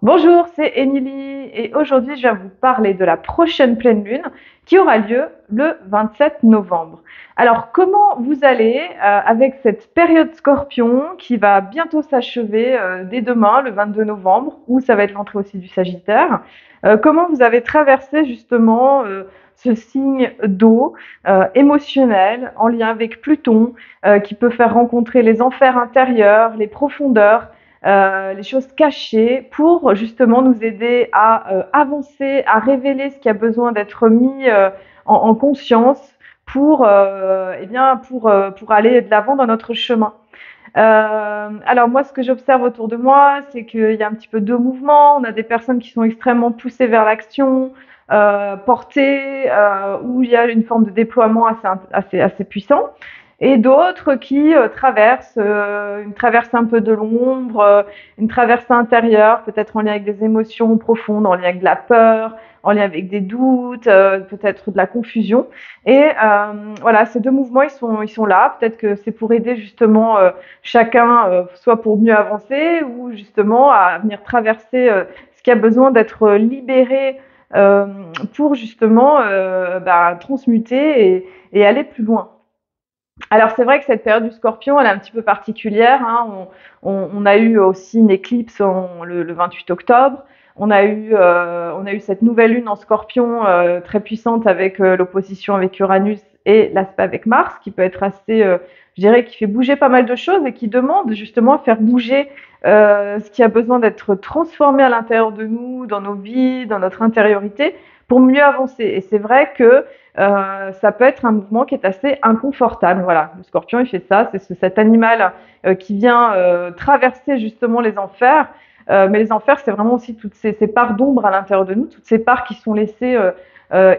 Bonjour, c'est Émilie et aujourd'hui je vais vous parler de la prochaine pleine lune qui aura lieu le 27 novembre. Alors comment vous allez avec cette période Scorpion qui va bientôt s'achever dès demain, le 22 novembre, où ça va être l'entrée aussi du Sagittaire. Comment vous avez traversé justement ce signe d'eau émotionnel en lien avec Pluton qui peut faire rencontrer les enfers intérieurs, les profondeurs, les choses cachées pour justement nous aider à avancer, à révéler ce qui a besoin d'être mis en conscience pour aller de l'avant dans notre chemin. Alors moi, ce que j'observe autour de moi, c'est qu'il y a un petit peu deux mouvements. On a des personnes qui sont extrêmement poussées vers l'action, portées, où il y a une forme de déploiement assez puissant, et d'autres qui traversent une traversée un peu de l'ombre, une traversée intérieure, peut-être en lien avec des émotions profondes, en lien avec de la peur, en lien avec des doutes, peut-être de la confusion. Et voilà, ces deux mouvements, ils sont là. Peut-être que c'est pour aider justement chacun, soit pour mieux avancer ou justement à venir traverser ce qui a besoin d'être libéré euh, pour justement transmuter et aller plus loin. Alors c'est vrai que cette période du Scorpion, elle est un petit peu particulière, hein. On a eu aussi une éclipse le 28 octobre. On a eu cette nouvelle lune en Scorpion très puissante avec l'opposition avec Uranus et l'aspect avec Mars, qui peut être assez, je dirais, qui fait bouger pas mal de choses et qui demande justement à faire bouger ce qui a besoin d'être transformé à l'intérieur de nous, dans nos vies, dans notre intériorité, pour mieux avancer. Et c'est vrai que ça peut être un mouvement qui est assez inconfortable. Voilà, le scorpion, il fait ça, c'est cet animal qui vient traverser justement les enfers. Mais les enfers, c'est vraiment aussi toutes ces parts d'ombre à l'intérieur de nous, toutes ces parts qui sont laissées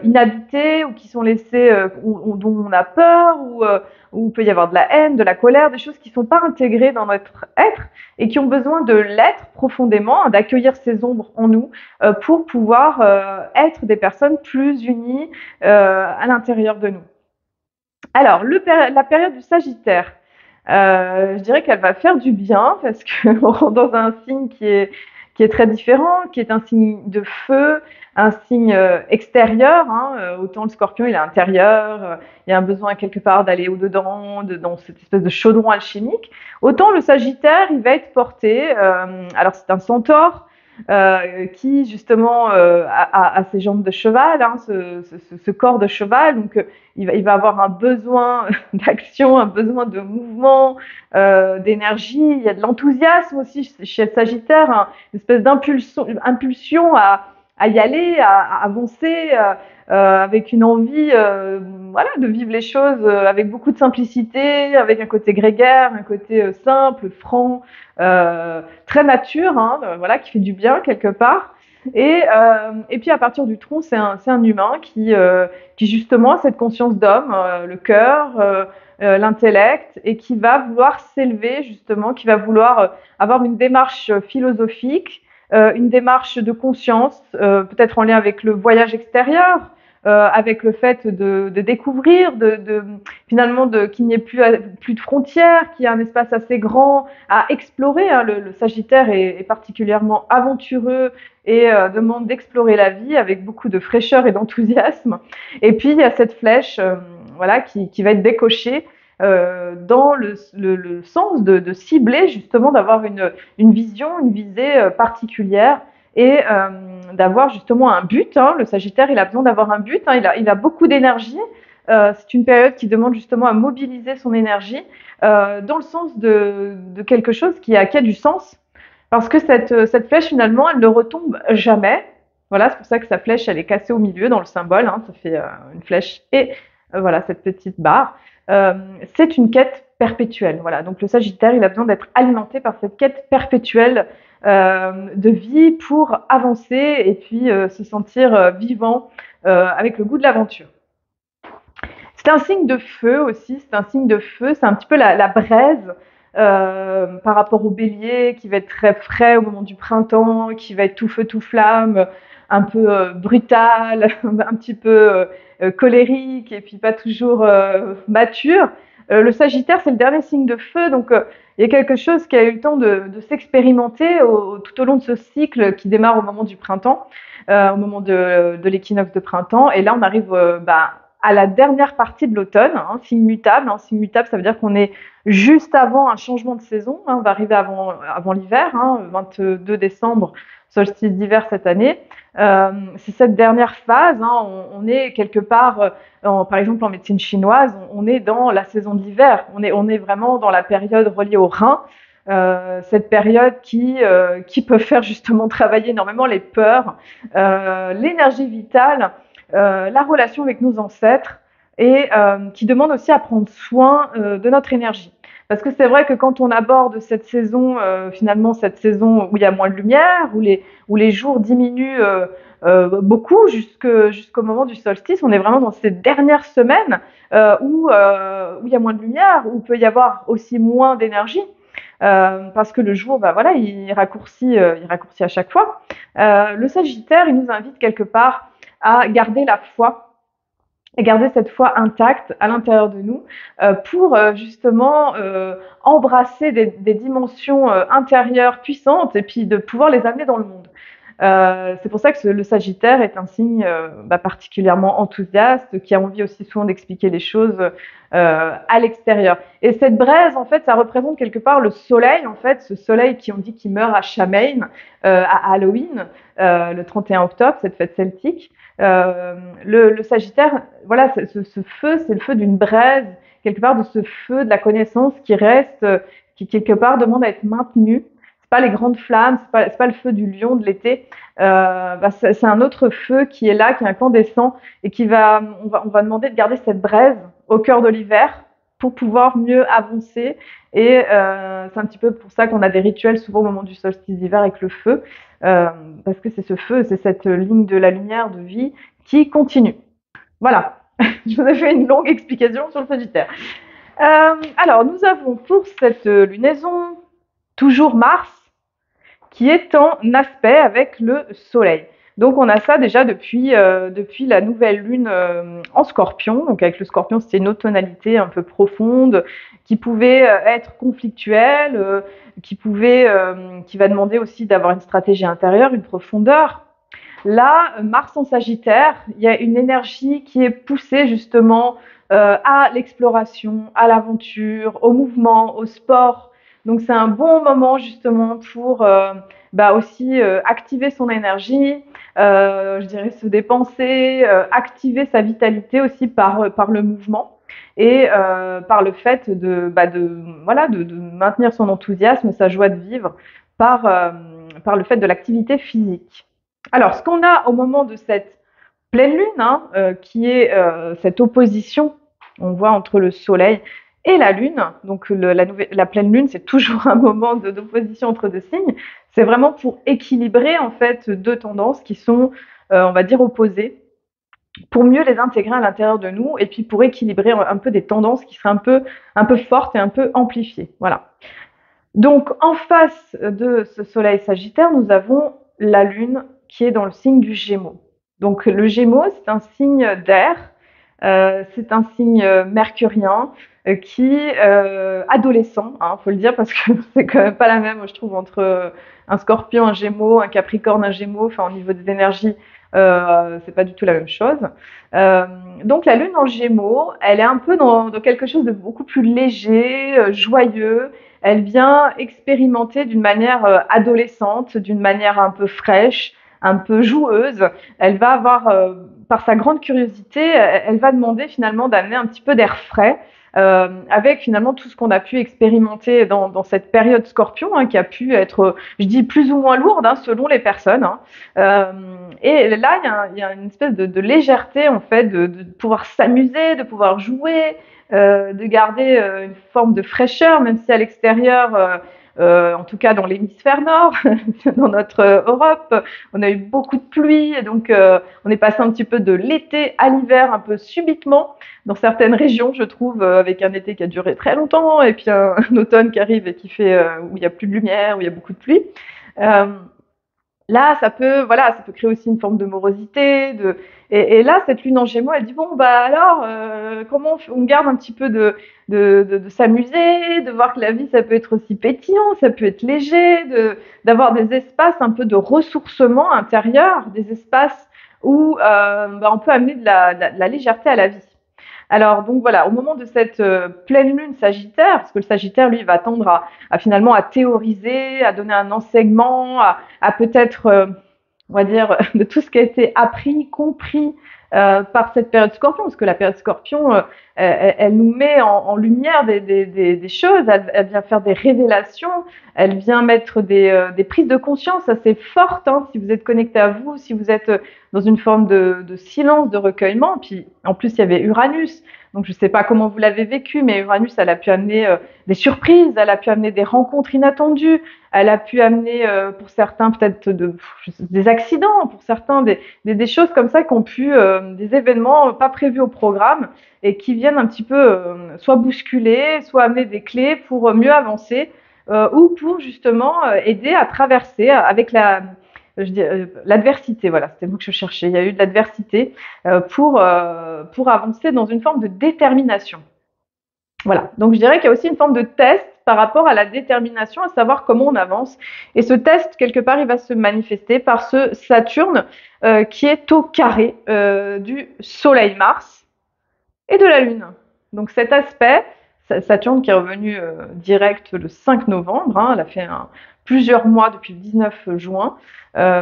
inhabitées ou qui sont laissées, dont on a peur, où il peut y avoir de la haine, de la colère, des choses qui ne sont pas intégrées dans notre être et qui ont besoin de l'être profondément, d'accueillir ces ombres en nous pour pouvoir être des personnes plus unies à l'intérieur de nous. Alors, la période du Sagittaire, je dirais qu'elle va faire du bien parce qu'on rentre dans un signe qui est très différent, qui est un signe de feu, un signe extérieur. Hein, autant le scorpion, il est intérieur, il y a un besoin quelque part d'aller au-dedans, dans cette espèce de chaudron alchimique. Autant le Sagittaire, il va être porté, alors c'est un centaure, qui justement a ses jambes de cheval, hein, ce corps de cheval. Donc il va avoir un besoin d'action, un besoin de mouvement, d'énergie. Il y a de l'enthousiasme aussi chez le Sagittaire, hein, une espèce impulsion à y aller, à avancer, avec une envie voilà, de vivre les choses avec beaucoup de simplicité, avec un côté grégaire, un côté simple, franc, très nature, hein, voilà, qui fait du bien quelque part. Et puis à partir du tronc, c'est un humain qui justement a cette conscience d'homme, le cœur, l'intellect, et qui va vouloir s'élever justement, qui va vouloir avoir une démarche philosophique, une démarche de conscience, peut-être en lien avec le voyage extérieur, avec le fait de découvrir, finalement qu'il n'y ait plus de frontières, qu'il y ait un espace assez grand à explorer. Hein. Le Sagittaire est particulièrement aventureux et demande d'explorer la vie avec beaucoup de fraîcheur et d'enthousiasme. Et puis il y a cette flèche, voilà, qui va être décochée dans le sens de cibler justement, d'avoir une vision, une visée particulière et d'avoir justement un but. Hein. Le Sagittaire, il a besoin d'avoir un but. Hein. Il a beaucoup d'énergie. C'est une période qui demande justement à mobiliser son énergie dans le sens de quelque chose qui a du sens. Parce que cette flèche, finalement, elle ne retombe jamais. Voilà, c'est pour ça que sa flèche, elle est cassée au milieu dans le symbole. Hein. Ça fait une flèche et voilà, cette petite barre. Euh, c'est une quête perpétuelle. Voilà. Donc le Sagittaire, il a besoin d'être alimenté par cette quête perpétuelle de vie pour avancer et puis se sentir vivant avec le goût de l'aventure. C'est un signe de feu aussi, c'est un signe de feu, c'est un petit peu la braise par rapport au bélier qui va être très frais au moment du printemps, qui va être tout feu, tout flamme, un peu brutal, un petit peu colérique et puis pas toujours mature. Le Sagittaire, c'est le dernier signe de feu, donc il y a quelque chose qui a eu le temps de s'expérimenter tout au long de ce cycle qui démarre au moment du printemps, au moment de l'équinoxe de printemps. Et là, on arrive à la dernière partie de l'automne, hein, signe mutable. Hein, signe mutable, ça veut dire qu'on est juste avant un changement de saison. Hein, on va arriver avant l'hiver, hein, 22 décembre, solstice d'hiver cette année. C'est cette dernière phase. Hein, on est quelque part, par exemple en médecine chinoise, on est dans la saison d'hiver. On est vraiment dans la période reliée au rein. Cette période qui peut faire justement travailler énormément les peurs, l'énergie vitale, la relation avec nos ancêtres et qui demande aussi à prendre soin de notre énergie. Parce que c'est vrai que quand on aborde cette saison, finalement cette saison où il y a moins de lumière, où les jours diminuent beaucoup jusqu'au moment du solstice, on est vraiment dans ces dernières semaines où il y a moins de lumière, où il peut y avoir aussi moins d'énergie. Parce que le jour, voilà, il raccourcit à chaque fois. Le Sagittaire, il nous invite quelque part à garder la foi et garder cette foi intacte à l'intérieur de nous pour justement embrasser des dimensions intérieures puissantes et puis de pouvoir les amener dans le monde. C'est pour ça que le Sagittaire est un signe particulièrement enthousiaste, qui a envie aussi souvent d'expliquer les choses à l'extérieur. Et cette braise, en fait, ça représente quelque part le soleil, en fait, ce soleil qui on dit qui meurt à Samhain, à Halloween, le 31 octobre, cette fête celtique. Le Sagittaire, voilà, ce feu, c'est le feu d'une braise, quelque part de ce feu de la connaissance qui reste, qui quelque part demande à être maintenu. C'est pas les grandes flammes, c'est pas le feu du lion de l'été. C'est un autre feu qui est là, qui est incandescent et on va demander de garder cette braise au cœur de l'hiver pour pouvoir mieux avancer. Et c'est un petit peu pour ça qu'on a des rituels souvent au moment du solstice d'hiver avec le feu, parce que c'est ce feu, c'est cette ligne de la lumière de vie qui continue. Voilà, je vous ai fait une longue explication sur le Sagittaire. Alors, nous avons pour cette lunaison toujours Mars qui est en aspect avec le Soleil. Donc on a ça déjà depuis la nouvelle lune en Scorpion. Donc avec le Scorpion, c'était une autre tonalité un peu profonde qui pouvait être conflictuelle, qui va demander aussi d'avoir une stratégie intérieure, une profondeur. Là, Mars en Sagittaire, il y a une énergie qui est poussée justement à l'exploration, à l'aventure, au mouvement, au sport. Donc c'est un bon moment justement pour aussi activer son énergie, je dirais se dépenser, activer sa vitalité aussi par le mouvement et par le fait de maintenir son enthousiasme, sa joie de vivre par le fait de l'activité physique. Alors, ce qu'on a au moment de cette pleine lune, hein, qui est cette opposition, on voit entre le soleil et la lune, donc la pleine lune, c'est toujours un moment d'opposition entre deux signes, c'est vraiment pour équilibrer en fait deux tendances qui sont, on va dire, opposées, pour mieux les intégrer à l'intérieur de nous et puis pour équilibrer un peu des tendances qui seraient un peu fortes et un peu amplifiées. Voilà. Donc, en face de ce soleil sagittaire, nous avons la lune qui est dans le signe du Gémeaux. Donc, le Gémeaux, c'est un signe d'air, c'est un signe mercurien adolescent, hein, faut le dire, parce que c'est quand même pas la même, je trouve, entre un Scorpion, un Gémeaux, un Capricorne, un Gémeaux. Enfin, au niveau des énergies, c'est pas du tout la même chose. Donc, la lune en Gémeaux, elle est un peu dans quelque chose de beaucoup plus léger, joyeux. Elle vient expérimenter d'une manière adolescente, d'une manière un peu fraîche, un peu joueuse. Elle va avoir, par sa grande curiosité, elle va demander finalement d'amener un petit peu d'air frais, avec finalement tout ce qu'on a pu expérimenter dans cette période Scorpion, hein, qui a pu être, je dis, plus ou moins lourde, hein, selon les personnes. Hein. Et là, il y a une espèce de légèreté, en fait, de pouvoir s'amuser, de pouvoir jouer, de garder une forme de fraîcheur, même si à l'extérieur, en tout cas dans l'hémisphère nord, dans notre Europe, on a eu beaucoup de pluie, et donc on est passé un petit peu de l'été à l'hiver un peu subitement dans certaines régions, je trouve, avec un été qui a duré très longtemps, et puis un automne qui arrive et qui fait où il y a plus de lumière, où il y a beaucoup de pluie. là, ça peut créer aussi une forme de morosité, et là, cette lune en Gémeaux, elle dit bon, bah alors, comment on garde un petit peu de s'amuser, de voir que la vie, ça peut être aussi pétillant, ça peut être léger, d'avoir des espaces un peu de ressourcement intérieur, des espaces où on peut amener de la légèreté à la vie. Alors donc voilà, au moment de cette pleine lune Sagittaire, parce que le Sagittaire lui va tendre à finalement à théoriser, à donner un enseignement, à peut-être, on va dire, de tout ce qui a été appris, compris par cette période Scorpion, parce que la période Scorpion, elle nous met en lumière des choses, elle vient faire des révélations, elle vient mettre des prises de conscience assez fortes, hein, si vous êtes connecté à vous, si vous êtes dans une forme de silence, de recueillement. Puis en plus, il y avait Uranus, donc je ne sais pas comment vous l'avez vécu, mais Uranus, elle a pu amener des surprises, elle a pu amener des rencontres inattendues, elle a pu amener pour certains peut-être des accidents, pour certains des choses comme ça qui ont pu, des événements pas prévus au programme et qui viennent un petit peu soit bousculer, soit amener des clés pour mieux avancer ou pour justement aider à traverser avec l'adversité. Voilà, c'était le mot que je cherchais. Il y a eu de l'adversité pour avancer dans une forme de détermination. Voilà, donc je dirais qu'il y a aussi une forme de test par rapport à la détermination, à savoir comment on avance. Et ce test, quelque part, il va se manifester par ce Saturne qui est au carré du Soleil-Mars et de la Lune. Donc cet aspect, Saturne qui est revenu direct le 5 novembre, hein, elle a fait plusieurs mois depuis le 19 juin,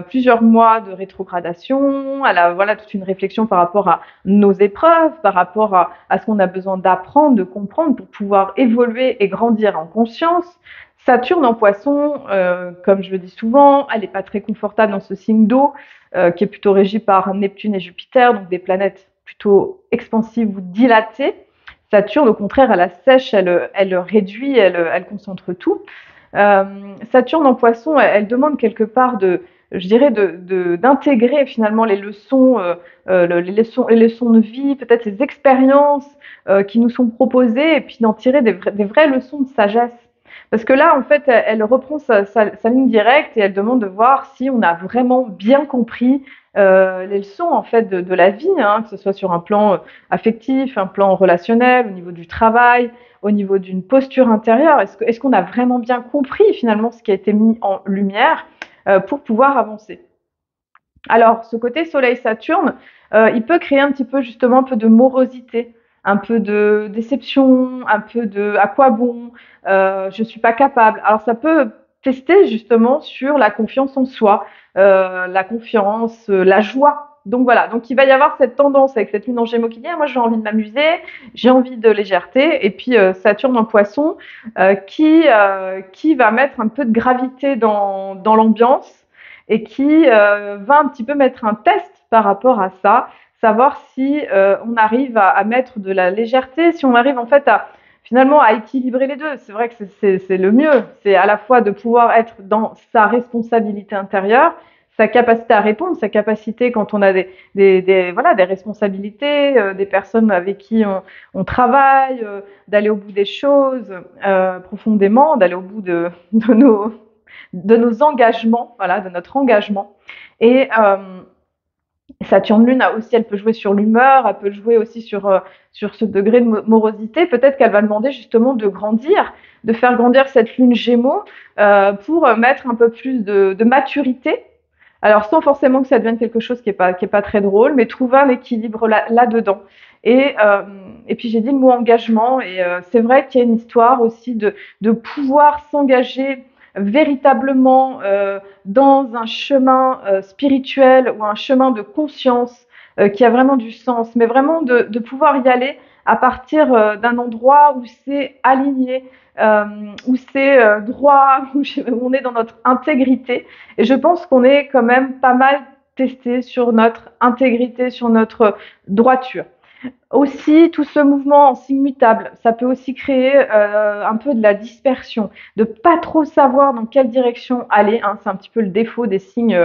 plusieurs mois de rétrogradation, elle a voilà, toute une réflexion par rapport à nos épreuves, par rapport à ce qu'on a besoin d'apprendre, de comprendre pour pouvoir évoluer et grandir en conscience. Saturne en poisson, comme je le dis souvent, elle n'est pas très confortable dans ce signe d'eau, qui est plutôt régi par Neptune et Jupiter, donc des planètes plutôt expansive ou dilatée. Saturne, au contraire, elle assèche, elle réduit, elle concentre tout. Saturne en poisson, elle demande quelque part je dirais, d'intégrer finalement les leçons, les leçons de vie, peut-être les expériences qui nous sont proposées, et puis d'en tirer des vraies leçons de sagesse. Parce que là, en fait, elle reprend sa ligne directe et elle demande de voir si on a vraiment bien compris les leçons en fait de la vie, hein, que ce soit sur un plan affectif, un plan relationnel, au niveau du travail, au niveau d'une posture intérieure. Est-ce qu'on a vraiment bien compris finalement ce qui a été mis en lumière pour pouvoir avancer? Alors, ce côté Soleil-Saturne, il peut créer un petit peu justement un peu de morosité, un peu de déception, un peu de à quoi bon, je suis pas capable. Alors ça peut tester justement sur la confiance en soi, la confiance, la joie. Donc voilà, donc il va y avoir cette tendance avec cette lune en Gémeaux qui dit ah, moi j'ai envie de m'amuser, j'ai envie de légèreté, et puis Saturne en Poisson qui va mettre un peu de gravité dans l'ambiance et qui va un petit peu mettre un test par rapport à ça, savoir si on arrive à mettre de la légèreté, si on arrive en fait à finalement à équilibrer les deux. C'est vrai que c'est le mieux, c'est à la fois de pouvoir être dans sa responsabilité intérieure, sa capacité à répondre, sa capacité quand on a voilà, des responsabilités, des personnes avec qui on travaille, d'aller au bout des choses profondément, d'aller au bout de nos engagements, voilà, de notre engagement. Et Saturne Lune a aussi, elle peut jouer sur l'humeur, elle peut jouer aussi sur ce degré de morosité. Peut-être qu'elle va demander justement de grandir, de faire grandir cette Lune Gémeaux pour mettre un peu plus de maturité. Alors sans forcément que ça devienne quelque chose qui est pas très drôle, mais trouver un équilibre là-dedans. Et puis j'ai dit le mot engagement, et c'est vrai qu'il y a une histoire aussi de pouvoir s'engager véritablement dans un chemin spirituel ou un chemin de conscience qui a vraiment du sens, mais vraiment de pouvoir y aller à partir d'un endroit où c'est aligné, euh, où c'est droit, où on est dans notre intégrité. Et je pense qu'on est quand même pas mal testé sur notre intégrité, sur notre droiture. Aussi, tout ce mouvement en signe mutable, ça peut aussi créer un peu de la dispersion, de pas trop savoir dans quelle direction aller, hein. C'est un petit peu le défaut des signes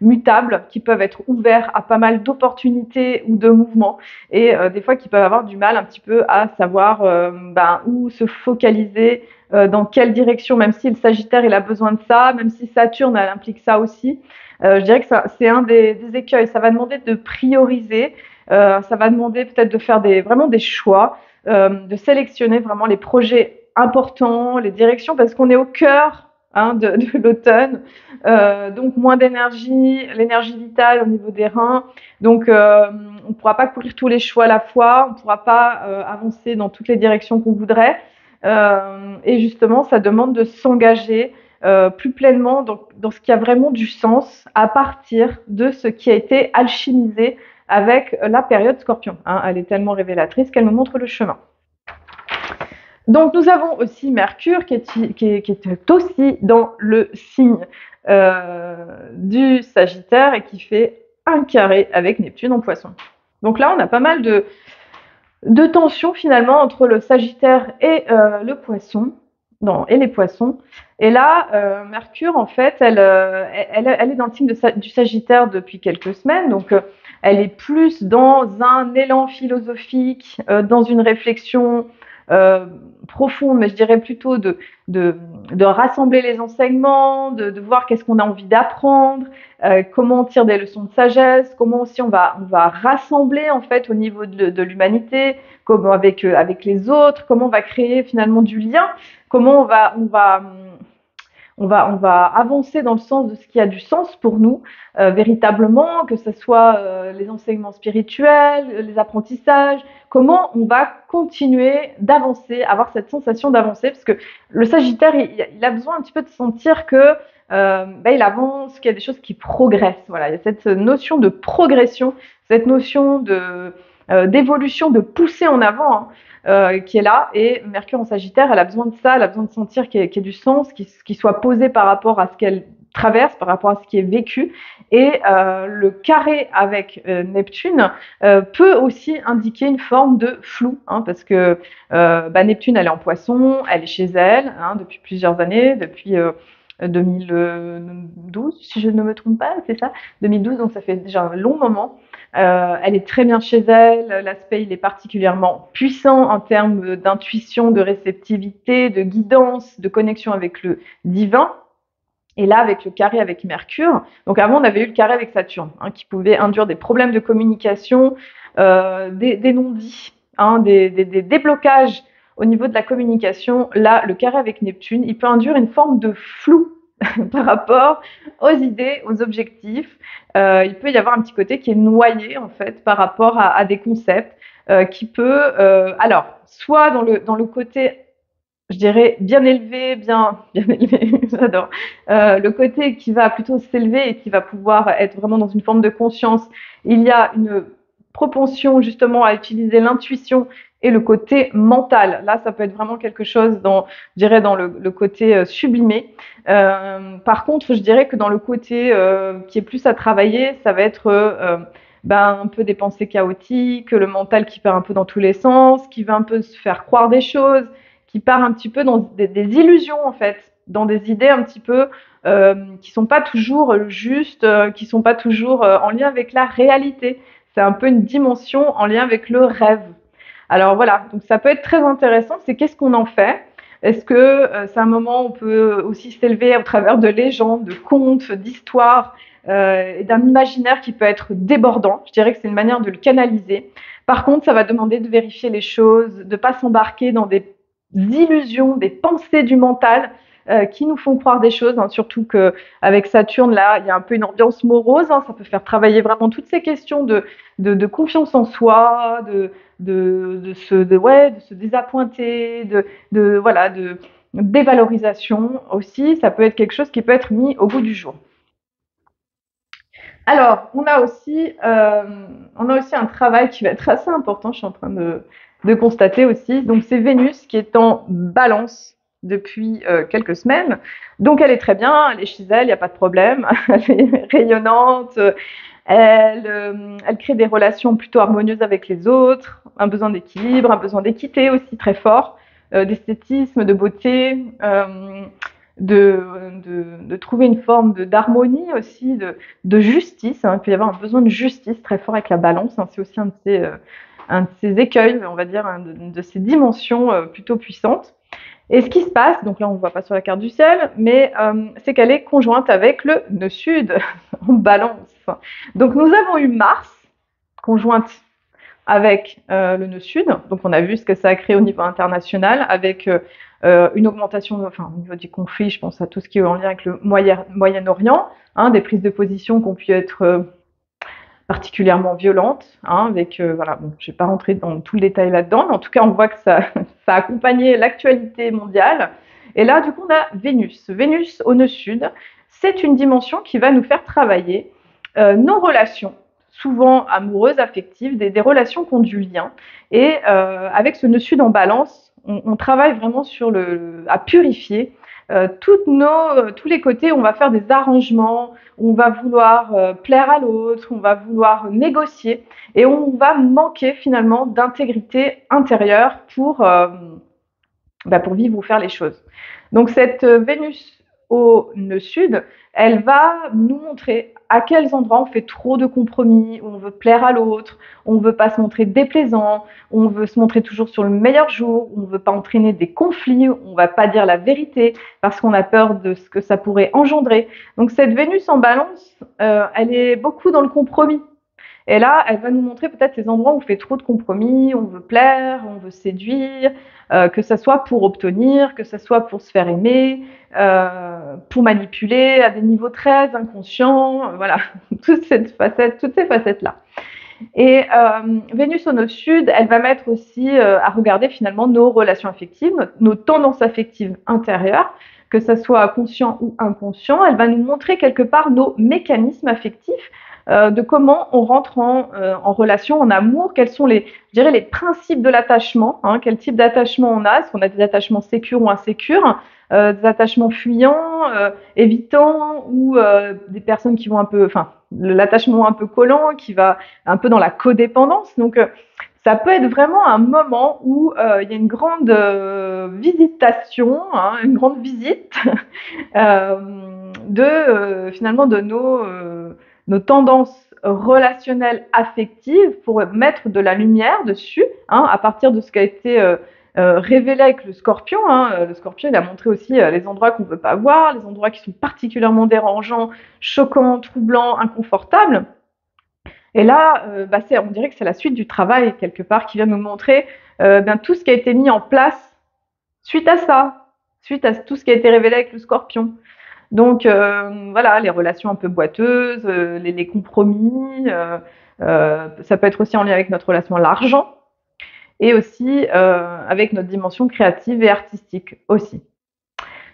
mutables qui peuvent être ouverts à pas mal d'opportunités ou de mouvements et des fois qui peuvent avoir du mal un petit peu à savoir où se focaliser, dans quelle direction, même si le Sagittaire il a besoin de ça, même si Saturne elle implique ça aussi. Je dirais que c'est un des écueils. Ça va demander de prioriser, ça va demander peut-être de faire vraiment des choix, de sélectionner vraiment les projets importants, les directions, parce qu'on est au cœur de l'automne, donc moins d'énergie, l'énergie vitale au niveau des reins, donc on ne pourra pas courir tous les choix à la fois, on ne pourra pas avancer dans toutes les directions qu'on voudrait, et justement ça demande de s'engager plus pleinement dans ce qui a vraiment du sens à partir de ce qui a été alchimisé avec la période Scorpion. Hein. Elle est tellement révélatrice qu'elle nous montre le chemin. Donc nous avons aussi Mercure qui est aussi dans le signe du Sagittaire et qui fait un carré avec Neptune en Poisson. Donc là on a pas mal de tensions finalement entre le Sagittaire et le Poisson. Non, et les Poissons. Et là, Mercure, en fait, elle est dans le signe du Sagittaire depuis quelques semaines, donc elle est plus dans un élan philosophique, dans une réflexion euh, profonde, mais je dirais plutôt de, de rassembler les enseignements, de voir qu'est-ce qu'on a envie d'apprendre, comment on tire des leçons de sagesse, comment aussi on va rassembler en fait au niveau de l'humanité, comment avec les autres, comment on va créer finalement du lien, comment on va avancer dans le sens de ce qui a du sens pour nous, véritablement, que ce soit les enseignements spirituels, les apprentissages, comment on va continuer d'avancer, avoir cette sensation d'avancer, parce que le Sagittaire, il a besoin un petit peu de sentir que il avance, qu'il y a des choses qui progressent. Voilà, il y a cette notion de progression, cette notion d'évolution, de pousser en avant, hein, qui est là. Et Mercure en Sagittaire, elle a besoin de ça, elle a besoin de sentir qu'il y ait du sens, qu'il soit posé par rapport à ce qu'elle traverse, par rapport à ce qui est vécu. Et le carré avec Neptune peut aussi indiquer une forme de flou, hein, parce que Neptune, elle est en Poisson, elle est chez elle hein, depuis plusieurs années, depuis 2012, si je ne me trompe pas, c'est ça, 2012, donc ça fait déjà un long moment. Elle est très bien chez elle, l'aspect il est particulièrement puissant en termes d'intuition, de réceptivité, de guidance, de connexion avec le divin. Et là, avec le carré avec Mercure, donc avant on avait eu le carré avec Saturne, hein, qui pouvait induire des problèmes de communication, des non-dits, hein, des déblocages au niveau de la communication. Là, le carré avec Neptune, il peut induire une forme de flou par rapport aux idées, aux objectifs. Il peut y avoir un petit côté qui est noyé en fait par rapport à des concepts qui peut, alors, soit dans le côté je dirais bien élevé, bien élevé, j'adore. Le côté qui va plutôt s'élever et qui va pouvoir être vraiment dans une forme de conscience. Il y a une propension justement à utiliser l'intuition et le côté mental. Là, ça peut être vraiment quelque chose je dirais, dans le côté sublimé. Par contre, je dirais que dans le côté qui est plus à travailler, ça va être un peu des pensées chaotiques, le mental qui part un peu dans tous les sens, qui va un peu se faire croire des choses, qui part un petit peu dans des illusions en fait, dans des idées un petit peu qui sont pas toujours justes, qui sont pas toujours en lien avec la réalité. C'est un peu une dimension en lien avec le rêve. Alors voilà, donc ça peut être très intéressant. C'est qu'est-ce qu'on en fait? Est-ce que c'est un moment où on peut aussi s'élever au travers de légendes, de contes, d'histoires et d'un imaginaire qui peut être débordant? Je dirais que c'est une manière de le canaliser. Par contre, ça va demander de vérifier les choses, de ne pas s'embarquer dans des illusions, des pensées du mental qui nous font croire des choses, hein, surtout qu'avec Saturne, là, il y a un peu une ambiance morose, hein, ça peut faire travailler vraiment toutes ces questions de confiance en soi, de se désappointer, voilà, de dévalorisation aussi, ça peut être quelque chose qui peut être mis au goût du jour. Alors, on a aussi un travail qui va être assez important, je suis en train de constater aussi. Donc, c'est Vénus qui est en balance depuis quelques semaines. Donc, elle est très bien, elle est chez elle, il n'y a pas de problème. Elle est rayonnante, Elle crée des relations plutôt harmonieuses avec les autres, un besoin d'équilibre, un besoin d'équité aussi très fort, d'esthétisme, de beauté, de trouver une forme d'harmonie aussi, de justice. Hein. Il peut y avoir un besoin de justice très fort avec la balance. Hein. C'est aussi un de ces écueils, on va dire, de ces dimensions plutôt puissantes. Et ce qui se passe, donc là on ne voit pas sur la carte du ciel, mais c'est qu'elle est conjointe avec le nœud sud en balance. Donc nous avons eu Mars conjointe avec le nœud sud, donc on a vu ce que ça a créé au niveau international, avec une augmentation, enfin au niveau du conflit, je pense à tout ce qui est en lien avec le Moyen-Orient, hein, des prises de position qui ont pu être particulièrement violentes, hein, avec voilà, bon, je vais pas rentrer dans tout le détail là-dedans, mais en tout cas on voit que ça a accompagné l'actualité mondiale. Et là, du coup, on a Vénus. Vénus au nœud sud, c'est une dimension qui va nous faire travailler nos relations, souvent amoureuses, affectives, des relations qui ont du lien. Et avec ce nœud sud en balance, on travaille vraiment à purifier tous les côtés où on va faire des arrangements, on va vouloir plaire à l'autre, on va vouloir négocier et on va manquer finalement d'intégrité intérieure pour vivre ou faire les choses. Donc cette Vénus au nœud sud, elle va nous montrer à quels endroits on fait trop de compromis, où on veut plaire à l'autre, on ne veut pas se montrer déplaisant, on veut se montrer toujours sur le meilleur jour, on ne veut pas entraîner des conflits, on ne va pas dire la vérité parce qu'on a peur de ce que ça pourrait engendrer. Donc cette Vénus en balance, elle est beaucoup dans le compromis. Et là, elle va nous montrer peut-être les endroits où on fait trop de compromis, on veut plaire, on veut séduire, que ça soit pour obtenir, que ça soit pour se faire aimer, pour manipuler à des niveaux très inconscients, voilà, toutes ces facettes-là. Et Vénus au nœud sud, elle va mettre aussi à regarder finalement nos relations affectives, nos tendances affectives intérieures, que ça soit conscient ou inconscient. Elle va nous montrer quelque part nos mécanismes affectifs, de comment on rentre en relation, en amour, quels sont je dirais les principes de l'attachement, hein, quel type d'attachement on a, est-ce qu'on a des attachements sécures ou insécures, des attachements fuyants, évitants, ou des personnes qui vont un peu, enfin, l'attachement un peu collant, qui va un peu dans la codépendance. Donc, ça peut être vraiment un moment où il y a une grande visitation, hein, une grande visite finalement de nos tendances relationnelles affectives pour mettre de la lumière dessus, hein, à partir de ce qui a été révélé avec le scorpion. Hein. Le scorpion, il a montré aussi les endroits qu'on ne veut pas voir, les endroits qui sont particulièrement dérangeants, choquants, troublants, inconfortables. Et là, on dirait que c'est la suite du travail, quelque part, qui vient nous montrer tout ce qui a été mis en place suite à ça, suite à tout ce qui a été révélé avec le scorpion. Donc voilà, les relations un peu boiteuses, les compromis, ça peut être aussi en lien avec notre relation à l'argent et aussi avec notre dimension créative et artistique aussi.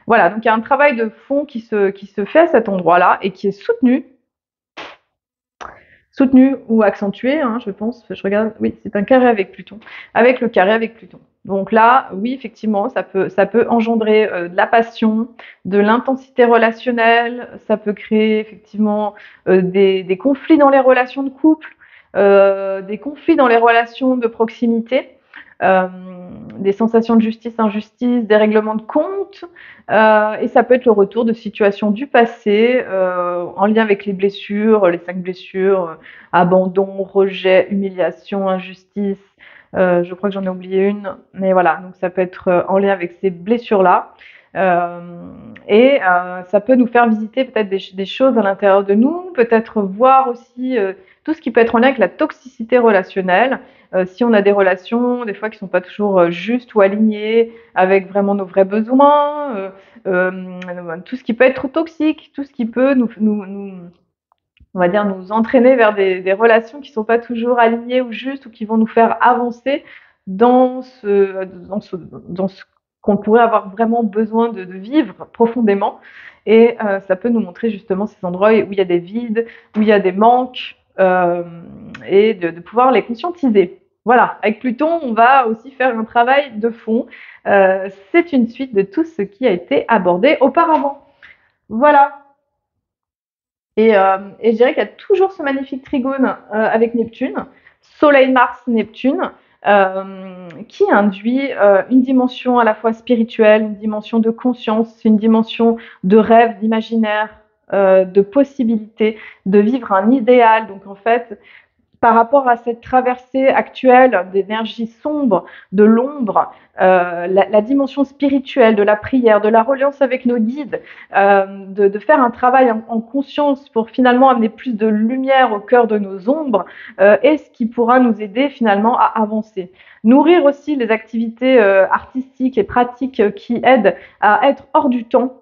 Voilà, donc il y a un travail de fond qui se fait à cet endroit-là et qui est soutenu ou accentué, hein, je pense. Je regarde, oui, c'est un carré avec Pluton, avec le carré avec Pluton. Donc là, oui, effectivement, ça peut engendrer de la passion, de l'intensité relationnelle, ça peut créer effectivement des conflits dans les relations de couple, des conflits dans les relations de proximité, euh, des sensations de justice, injustice, des règlements de compte, et ça peut être le retour de situations du passé en lien avec les blessures, les 5 blessures, abandon, rejet, humiliation, injustice. Je crois que j'en ai oublié une, mais voilà, donc ça peut être en lien avec ces blessures-là. Et ça peut nous faire visiter peut-être des choses à l'intérieur de nous, peut-être voir aussi tout ce qui peut être en lien avec la toxicité relationnelle. Si on a des relations, des fois qui sont pas toujours justes ou alignées avec vraiment nos vrais besoins, tout ce qui peut être toxique, tout ce qui peut on va dire, nous entraîner vers des relations qui sont pas toujours alignées ou justes ou qui vont nous faire avancer dans ce qu'on pourrait avoir vraiment besoin de vivre profondément. Et ça peut nous montrer justement ces endroits où il y a des vides, où il y a des manques, et de pouvoir les conscientiser. Voilà, avec Pluton, on va aussi faire un travail de fond. C'est une suite de tout ce qui a été abordé auparavant. Voilà. Et je dirais qu'il y a toujours ce magnifique trigone avec Neptune, Soleil, Mars, Neptune, qui induit une dimension à la fois spirituelle, une dimension de conscience, une dimension de rêve, d'imaginaire, de possibilité, de vivre un idéal. Donc en fait, par rapport à cette traversée actuelle d'énergie sombre, de l'ombre, la dimension spirituelle, de la prière, de la reliance avec nos guides, de faire un travail en conscience pour finalement amener plus de lumière au cœur de nos ombres, est ce qui pourra nous aider finalement à avancer. Nourrir aussi les activités artistiques et pratiques qui aident à être hors du temps,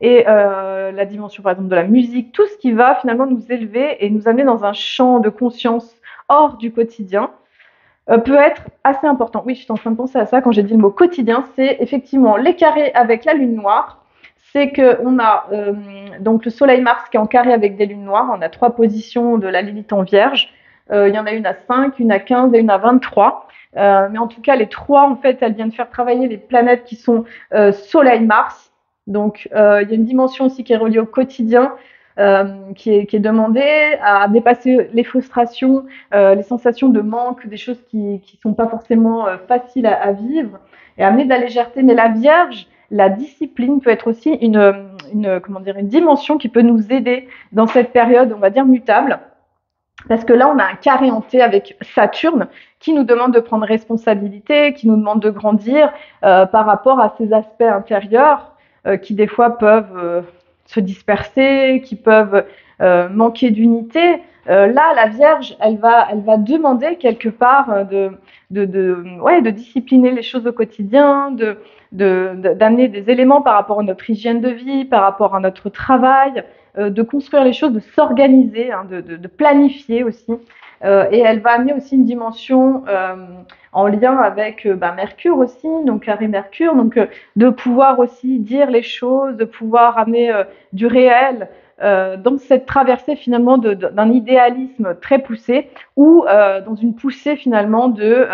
et la dimension par exemple de la musique, tout ce qui va finalement nous élever et nous amener dans un champ de conscience hors du quotidien, peut être assez important. Oui, je suis en train de penser à ça quand j'ai dit le mot quotidien, c'est effectivement les carrés avec la lune noire. C'est qu'on a donc le soleil Mars qui est en carré avec des lunes noires. On a 3 positions de la Lilith en Vierge. Il y en a une à 5, une à 15 et une à 23. Mais en tout cas, les 3, en fait, elles viennent faire travailler les planètes qui sont Soleil-Mars. Donc, il y a une dimension aussi qui est reliée au quotidien, qui est demandée à dépasser les frustrations, les sensations de manque, des choses qui sont pas forcément faciles à vivre, et amener de la légèreté. Mais la Vierge, la discipline peut être aussi comment dire, une dimension qui peut nous aider dans cette période, on va dire, mutable. Parce que là, on a un carré hanté avec Saturne qui nous demande de prendre responsabilité, qui nous demande de grandir par rapport à ces aspects intérieurs qui des fois peuvent se disperser, qui peuvent manquer d'unité. Là, la Vierge, elle va demander quelque part ouais, de discipliner les choses au quotidien, d'amener des éléments par rapport à notre hygiène de vie, par rapport à notre travail, de construire les choses, de s'organiser, hein, de planifier aussi. Et elle va amener aussi une dimension en lien avec Mercure aussi, donc carré Mercure, donc de pouvoir aussi dire les choses, de pouvoir amener du réel dans cette traversée finalement d'un idéalisme très poussé, ou dans une poussée finalement de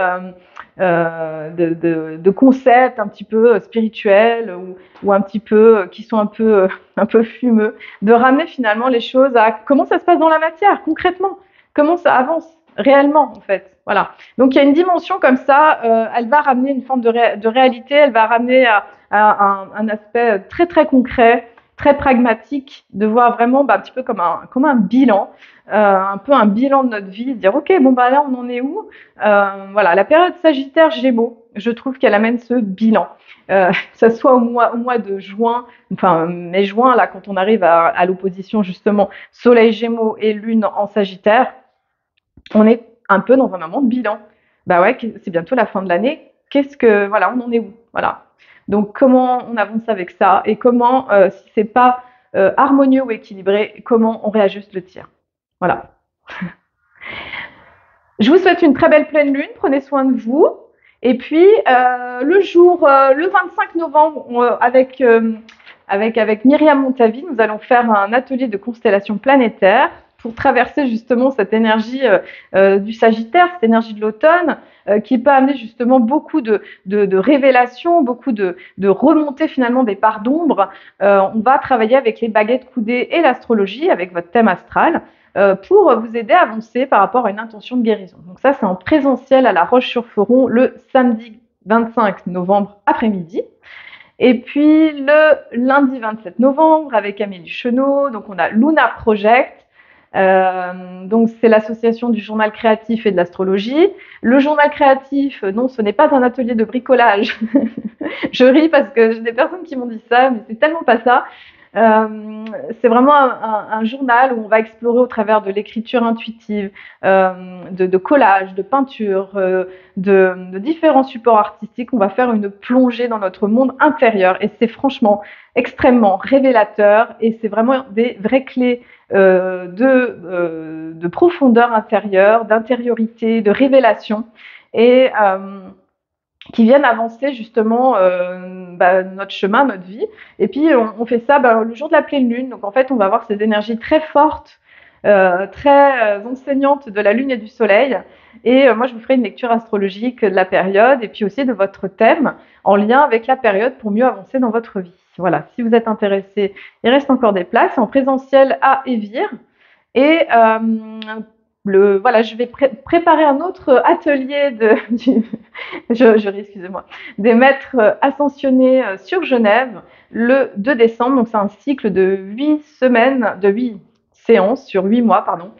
concepts un petit peu spirituels, ou un petit peu qui sont un peu fumeux, de ramener finalement les choses à comment ça se passe dans la matière concrètement, comment ça avance réellement en fait. Voilà. Donc il y a une dimension comme ça, elle va ramener une forme de réalité, elle va ramener à un aspect très très concret, très pragmatique, de voir vraiment un petit peu comme un bilan, un peu un bilan de notre vie, de dire ok, bon bah là on en est où. Voilà, la période Sagittaire Gémeaux, je trouve qu'elle amène ce bilan. Que ça soit au mois de juin, enfin mai-juin, là quand on arrive à l'opposition justement Soleil Gémeaux et Lune en Sagittaire, on est un peu dans un moment de bilan. Bah ouais, c'est bientôt la fin de l'année. Voilà, on en est où? Voilà. Donc comment on avance avec ça, et comment, si c'est pas harmonieux ou équilibré, comment on réajuste le tir. Voilà. Je vous souhaite une très belle pleine lune. Prenez soin de vous. Et puis le 25 novembre, avec Myriam Montavi, nous allons faire un atelier de constellation planétaire pour traverser justement cette énergie du Sagittaire, cette énergie de l'automne, qui peut amener justement beaucoup de révélations, beaucoup de remontées finalement des parts d'ombre. On va travailler avec les baguettes coudées et l'astrologie, avec votre thème astral, pour vous aider à avancer par rapport à une intention de guérison. Donc ça, c'est en présentiel à La Roche-sur-Foron le samedi 25 novembre après-midi. Et puis le lundi 27 novembre avec Amélie Chenot, donc on a Luna Project. Donc c'est l'association du journal créatif et de l'astrologie. Le journal créatif, non, ce n'est pas un atelier de bricolage. Je ris parce que j'ai des personnes qui m'ont dit ça, mais c'est tellement pas ça. C'est vraiment un journal où on va explorer au travers de l'écriture intuitive, de collage, de peinture, de différents supports artistiques. On va faire une plongée dans notre monde intérieur, et c'est franchement extrêmement révélateur, et c'est vraiment des vraies clés de profondeur intérieure, d'intériorité, de révélation, et qui viennent avancer justement notre chemin, notre vie. Et puis on fait ça le jour de la pleine lune. Donc en fait, on va avoir ces énergies très fortes, très enseignantes de la lune et du soleil. Et moi, je vous ferai une lecture astrologique de la période, et puis aussi de votre thème en lien avec la période, pour mieux avancer dans votre vie. Voilà, si vous êtes intéressé, il reste encore des places en présentiel à Évire. Et voilà, je vais préparer un autre atelier jury, excusez-moi, des maîtres ascensionnés sur Genève le 2 décembre. Donc c'est un cycle de 8 semaines, de 8 séances sur 8 mois, pardon.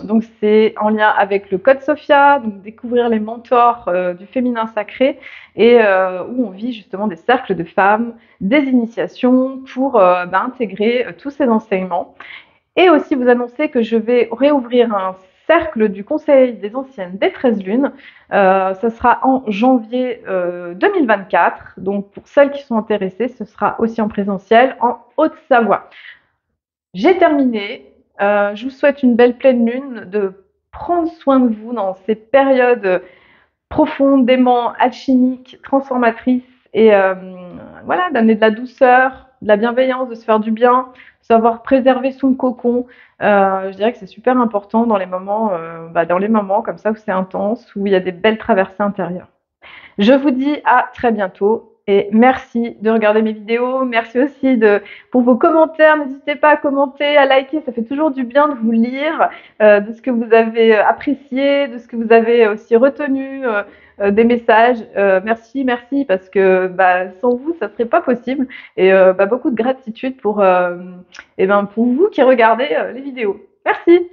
Donc c'est en lien avec le Code Sophia, donc découvrir les mentors du féminin sacré et où on vit justement des cercles de femmes, des initiations pour intégrer tous ces enseignements. Et aussi vous annoncer que je vais réouvrir un cercle du Conseil des anciennes des 13 lunes. Ça sera en janvier 2024. Donc pour celles qui sont intéressées, ce sera aussi en présentiel en Haute-Savoie. J'ai terminé. Je vous souhaite une belle pleine lune, de prendre soin de vous dans ces périodes profondément alchimiques, transformatrices et voilà, d'amener de la douceur, de la bienveillance, de se faire du bien, savoir préserver son cocon. Je dirais que c'est super important dans les moments comme ça où c'est intense, où il y a des belles traversées intérieures. Je vous dis à très bientôt et merci de regarder mes vidéos. Merci aussi pour vos commentaires. N'hésitez pas à commenter, à liker. Ça fait toujours du bien de vous lire, de ce que vous avez apprécié, de ce que vous avez aussi retenu, des messages. Merci, merci, parce que sans vous, ça serait pas possible. Et beaucoup de gratitude pour vous qui regardez les vidéos. Merci.